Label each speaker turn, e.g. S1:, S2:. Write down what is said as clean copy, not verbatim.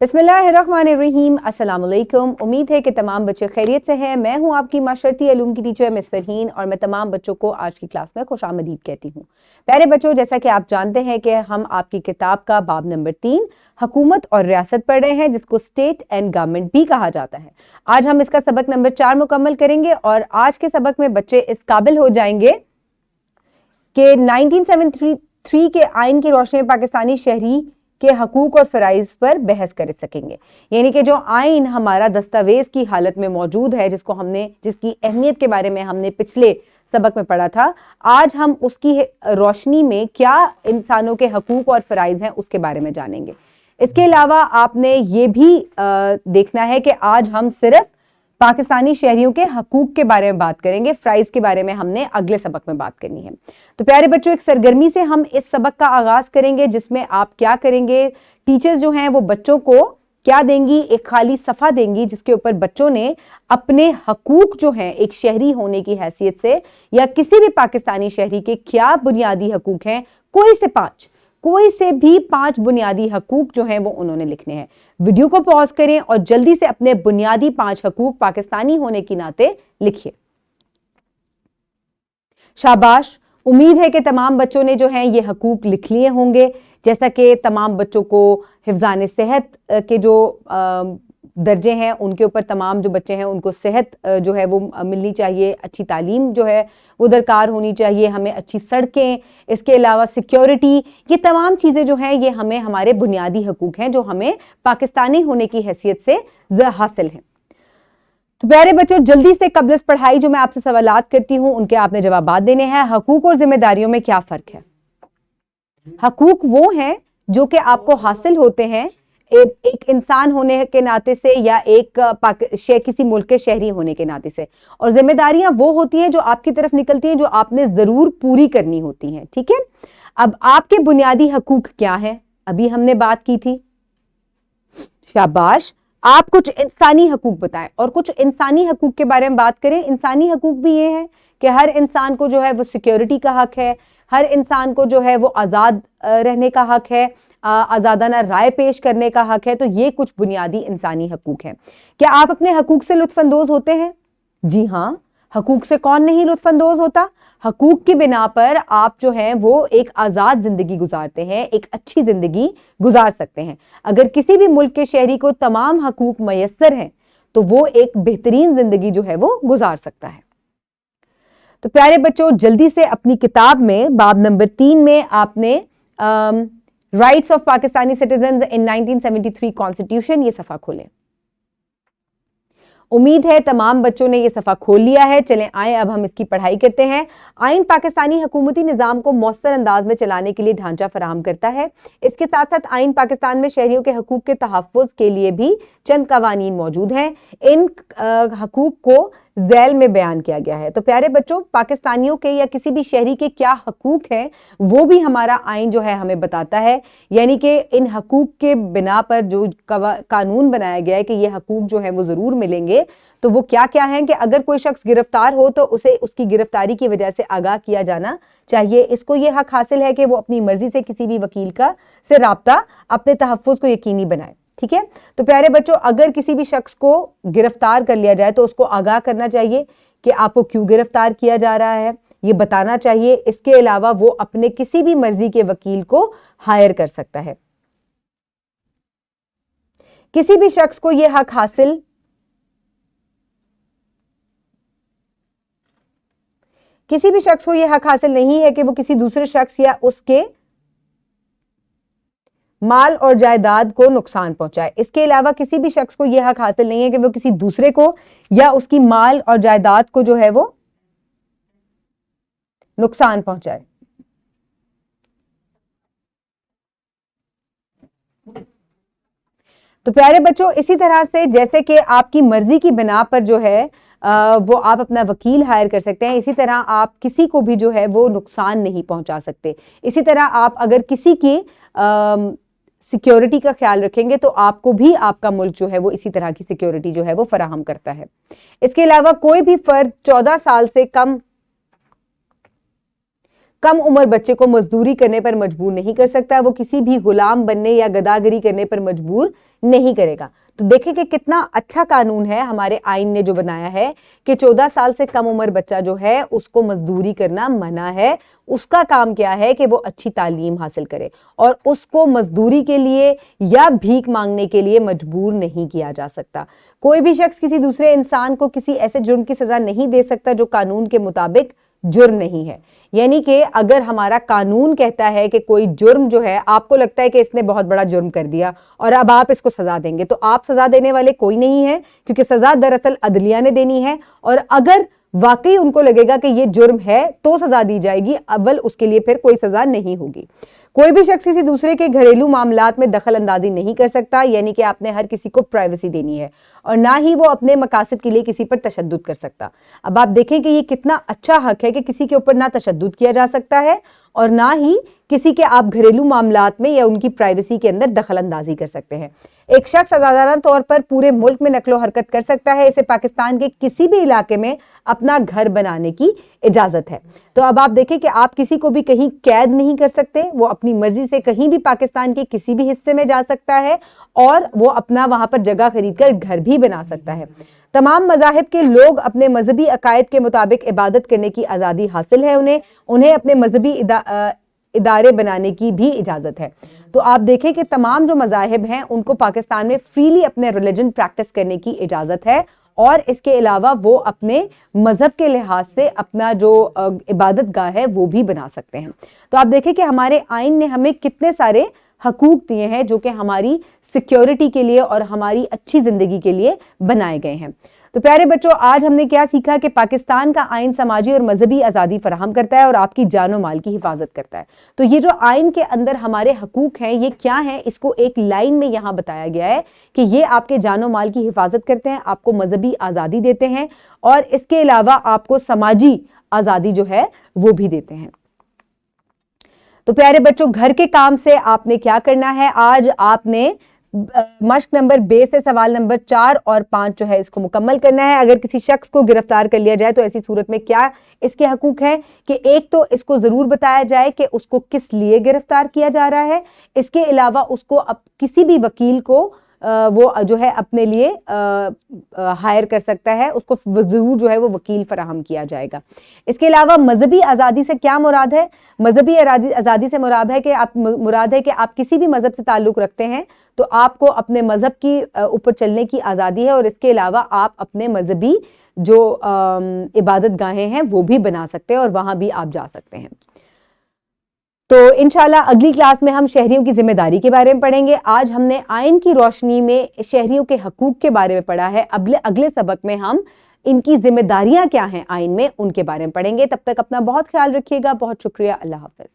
S1: बिस्मिल्लाहिर्रहमानिर्रहीम। अस्सलाम वालेकुम। उम्मीद है कि तमाम बच्चे खैरियत से हैं। मैं हूं आपकी माशरती उलूम की टीचर मिस फरहीन और मैं तमाम बच्चों को आज की क्लास में खुशामदीद कहती हूं। प्यारे बच्चों, जैसा कि आप जानते हैं कि हम आपकी किताब का बाब नंबर 3 हुकूमत और रियासत पढ़ रहे हैं, जिसको स्टेट एंड गवर्नमेंट भी कहा जाता है। आज हम इसका सबक नंबर 4 मुकम्मल करेंगे और आज के सबक में बच्चे इस काबिल हो जाएंगे कि 1973 के आइन की रोशनी में पाकिस्तानी शहरी के हकूक और फ़राइज़ पर बहस कर सकेंगे। यानी कि जो आइन हमारा दस्तावेज़ की हालत में मौजूद है, जिसकी अहमियत के बारे में हमने पिछले सबक में पढ़ा था, आज हम उसकी रोशनी में क्या इंसानों के हकूक और फ़राइज़ हैं उसके बारे में जानेंगे। इसके अलावा आपने ये भी देखना है कि आज हम सिर्फ पाकिस्तानी शहरियों के हकूक के बारे में बात करेंगे, फ़राइज़ के बारे में हमने अगले सबक में बात करनी है। तो प्यारे बच्चों, एक सरगर्मी से हम इस सबक का आगाज करेंगे, जिसमें आप क्या करेंगे, टीचर्स जो हैं वो बच्चों को क्या देंगी, एक खाली सफ़ा देंगी जिसके ऊपर बच्चों ने अपने हकूक जो हैं एक शहरी होने की हैसियत से या किसी भी पाकिस्तानी शहरी के क्या बुनियादी हकूक हैं, कोई से भी 5 बुनियादी हकूक जो हैं वो उन्होंने लिखने हैं। वीडियो को पॉज करें और जल्दी से अपने बुनियादी 5 हकूक पाकिस्तानी होने की नाते लिखिए। शाबाश, उम्मीद है कि तमाम बच्चों ने जो हैं ये हकूक लिख लिए होंगे। जैसा कि तमाम बच्चों को हिफ्ज़ान सेहत के जो दर्जे हैं उनके ऊपर तमाम जो बच्चे हैं उनको सेहत जो है वो मिलनी चाहिए, अच्छी तालीम जो है वो दरकार होनी चाहिए, हमें अच्छी सड़कें, इसके अलावा सिक्योरिटी, ये तमाम चीज़ें जो हैं ये हमें हमारे बुनियादी हकूक हैं जो हमें पाकिस्तानी होने की हैसियत से हासिल हैं। तो प्यारे बच्चों, जल्दी से कब्ल पढ़ाई जो मैं आपसे सवालात करती हूं उनके आपने जवाबात देने हैं। हकूक और जिम्मेदारियों में क्या फ़र्क है? हकूक वो हैं जो कि आपको हासिल होते हैं एक इंसान होने के नाते से या किसी मुल्क के शहरी होने के नाते से, और जिम्मेदारियां वो होती हैं जो आपकी तरफ निकलती हैं, जो आपने जरूर पूरी करनी होती हैं। ठीक है, अब आपके बुनियादी हकूक क्या हैं, अभी हमने बात की थी। शाबाश, आप कुछ इंसानी हकूक बताएं और कुछ इंसानी हकूक के बारे में बात करें। इंसानी हकूक भी ये है कि हर इंसान को जो है वो सिक्योरिटी का हक है, हर इंसान को जो है वो आज़ाद रहने का हक है, आज़ादाना राय पेश करने का हक है। तो ये कुछ बुनियादी इंसानी हकूक हैं। क्या आप अपने हकूक से लुत्फ़अंदोज़ होते हैं? जी हाँ, हकूक से कौन नहीं लुत्फ़अंदोज़ होता। हकूक की बिना पर आप जो हैं वो एक आज़ाद ज़िंदगी गुजारते हैं, एक अच्छी ज़िंदगी गुजार सकते हैं। अगर किसी भी मुल्क के शहरी को तमाम हकूक मयस्सर हैं तो वो एक बेहतरीन ज़िंदगी जो है वो गुजार सकता है। तो प्यारे बच्चों, जल्दी से अपनी किताब में बाब नंबर 3 में आपने rights of Pakistani citizens in 1973 constitution ये सफ़ा खोलें। उम्मीद है तमाम बच्चों ने ये सफ़ा खोल लिया है। चलें आए अब हम इसकी पढ़ाई करते हैं। आइन पाकिस्तानी हुकूमती निज़ाम को मौसर अंदाज में चलाने के लिए ढांचा फराहम करता है। इसके साथ साथ आइन पाकिस्तान में शहरियों के हकूक के तहफ़्फ़ुज़ के लिए भी चंद कवानीन मौजूद हैं। इन हकूक को ज़ैल में बयान किया गया है। तो प्यारे बच्चों, पाकिस्तानियों के या किसी भी शहरी के क्या हकूक हैं वो भी हमारा आइन जो है हमें बताता है। यानी कि इन हकूक के बिना पर जो कानून बनाया गया है कि ये हकूक जो है वो ज़रूर मिलेंगे, तो वो क्या क्या हैं कि अगर कोई शख्स गिरफ्तार हो तो उसे उसकी गिरफ्तारी की वजह से आगाह किया जाना चाहिए। इसको ये हक हासिल है कि वो अपनी मर्जी से किसी भी वकील से राब्ता अपने तहफ़्फ़ुज़ को यकीनी बनाए। ठीक है, तो प्यारे बच्चों, अगर किसी भी शख्स को गिरफ्तार कर लिया जाए तो उसको आगाह करना चाहिए कि आपको क्यों गिरफ्तार किया जा रहा है, ये बताना चाहिए। इसके अलावा वो अपने किसी भी मर्जी के वकील को हायर कर सकता है। किसी भी शख्स को यह हक हासिल नहीं है कि वो किसी दूसरे शख्स या उसके माल और जायदाद को नुकसान पहुंचाए। इसके अलावा किसी भी शख्स को यह हक हासिल नहीं है कि वो किसी दूसरे को या उसकी माल और जायदाद को जो है वो नुकसान पहुंचाए। तो प्यारे बच्चों, इसी तरह से जैसे कि आपकी मर्जी की बिना पर जो है वो आप अपना वकील हायर कर सकते हैं, इसी तरह आप किसी को भी जो है वो नुकसान नहीं पहुंचा सकते। इसी तरह आप अगर किसी की सिक्योरिटी का ख्याल रखेंगे तो आपको भी आपका मुल्क जो है वो इसी तरह की सिक्योरिटी जो है वो फराहम करता है। इसके अलावा कोई भी फर्द 14 साल से कम कम उम्र बच्चे को मजदूरी करने पर मजबूर नहीं कर सकता, वो किसी भी गुलाम बनने या गदागरी करने पर मजबूर نہیں کرے گا۔ تو دیکھیں کہ کتنا اچھا قانون ہے ہمارے آئین نے جو بنایا ہے کہ 14 سال سے کم عمر بچہ جو ہے اس کو مزدوری کرنا منع ہے۔ اس کا کام کیا ہے کہ وہ اچھی تعلیم حاصل کرے اور اس کو مزدوری کے لیے یا بھیک مانگنے کے لیے مجبور نہیں کیا جا سکتا۔ کوئی بھی شخص کسی دوسرے انسان کو کسی ایسے جرم کی سزا نہیں دے سکتا جو قانون کے مطابق جرم نہیں ہے۔ یعنی کہ اگر ہمارا قانون کہتا ہے کہ کوئی جرم جو ہے آپ کو لگتا ہے کہ اس نے بہت بڑا جرم کر دیا اور اب آپ اس کو سزا دیں گے، تو آپ سزا دینے والے کوئی نہیں ہے، کیونکہ سزا دراصل عدلیہ نے دینی ہے، اور اگر واقعی ان کو لگے گا کہ یہ جرم ہے تو سزا دی جائے گی، اول اس کے لیے پھر کوئی سزا نہیں ہوگی۔ کوئی بھی شخص کسی دوسرے کے گھریلو معاملات میں دخل اندازی نہیں کر سکتا، یعنی کہ آپ نے ہر کسی کو پرائیویسی دینی ہے، اور نہ ہی وہ اپنے مقاصد کے لیے کسی پر تشدد کر سکتا۔ اب آپ دیکھیں کہ یہ کتنا اچھا حق ہے کہ کسی کے اوپر نہ تشدد کیا جا سکتا ہے اور نہ ہی کسی کے آپ گھریلو معاملات میں یا ان کی پرائیویسی کے اندر دخل اندازی کر سکتے ہیں۔ ایک شخص آزادانہ طور پر پورے ملک میں نقل و حرکت کر سکتا ہے، اسے پاکستان کے کسی بھی علاقے میں اپنا گھر بنانے کی اجازت ہے۔ تو اب آپ دیکھیں کہ آپ کسی کو بھی کہیں قید نہیں کر سکتے، وہ اپنی مرضی سے کہیں بھی پاکستان کے کسی بھی حصے میں جا سکتا ہے اور وہ اپنا وہاں پر جگہ خرید کر گھر بھی بنا سکتا ہے۔ تمام مذاہب کے لوگ اپنے مذہبی عقائد کے مطابق عبادت کرنے کی آزادی حاصل ہے، انہیں اپنے مذہبی ادارے بنانے کی بھی اجازت ہے۔ تو آپ دیکھیں کہ تمام جو مذاہب ہیں ان کو پاکستان میں فریلی اپنے ریلیجن پریکٹس کرنے کی اجازت ہے، اور اس کے علاوہ وہ اپنے مذہب کے لحاظ سے اپنا جو عبادت گاہ ہے وہ بھی بنا سکتے ہیں۔ تو آپ دیکھیں کہ ہمارے آئین نے ہمیں کتنے سارے حقوق دیے ہیں جو کہ ہماری سیکیورٹی کے لیے اور ہماری اچھی زندگی کے لیے بنائے گئے ہیں۔ تو پیارے بچوں، آج ہم نے کیا سیکھا کہ پاکستان کا آئین سماجی اور مذہبی آزادی فراہم کرتا ہے اور آپ کی جان و مال کی حفاظت کرتا ہے۔ تو یہ جو آئین کے اندر ہمارے حقوق ہیں یہ کیا ہیں، اس کو ایک لائن میں یہاں بتایا گیا ہے کہ یہ آپ کے جان و مال کی حفاظت کرتے ہیں، آپ کو مذہبی آزادی دیتے ہیں، اور اس کے علاوہ آپ کو سماجی آزادی جو ہے وہ بھی دیتے ہیں۔ تو پیارے بچوں، گھر کے کام سے آپ نے کیا کرنا ہے؟ آج آپ نے مشق نمبر بے سے سوال نمبر 4 اور 5 جو ہے اس کو مکمل کرنا ہے۔ اگر کسی شخص کو گرفتار کر لیا جائے تو ایسی صورت میں کیا اس کے حقوق ہیں کہ ایک تو اس کو ضرور بتایا جائے کہ اس کو کس لیے گرفتار کیا جا رہا ہے، اس کے علاوہ اس کو کسی بھی وکیل کو وہ جو ہے اپنے لیے ہائر کر سکتا ہے، اس کو ضرور جو ہے وہ وکیل فراہم کیا جائے گا۔ اس کے علاوہ مذہبی آزادی سے کیا مراد ہے؟ مذہبی آزادی سے مراد ہے کہ آپ کسی بھی مذہب سے تعلق رکھتے ہیں تو آپ کو اپنے مذہب کی اوپر چلنے کی آزادی ہے، اور اس کے علاوہ آپ اپنے مذہبی جو عبادت گاہیں ہیں وہ بھی بنا سکتے ہیں اور وہاں بھی آپ جا سکتے ہیں۔ تو انشاءاللہ اگلی کلاس میں ہم شہریوں کی ذمہ داری کے بارے میں پڑھیں گے۔ آج ہم نے آئین کی روشنی میں شہریوں کے حقوق کے بارے میں پڑھا ہے، اگلے سبق میں ہم ان کی ذمہ داریاں کیا ہیں آئین میں ان کے بارے میں پڑھیں گے۔ تب تک اپنا بہت خیال رکھیے گا، بہت شکریہ، اللہ حافظ۔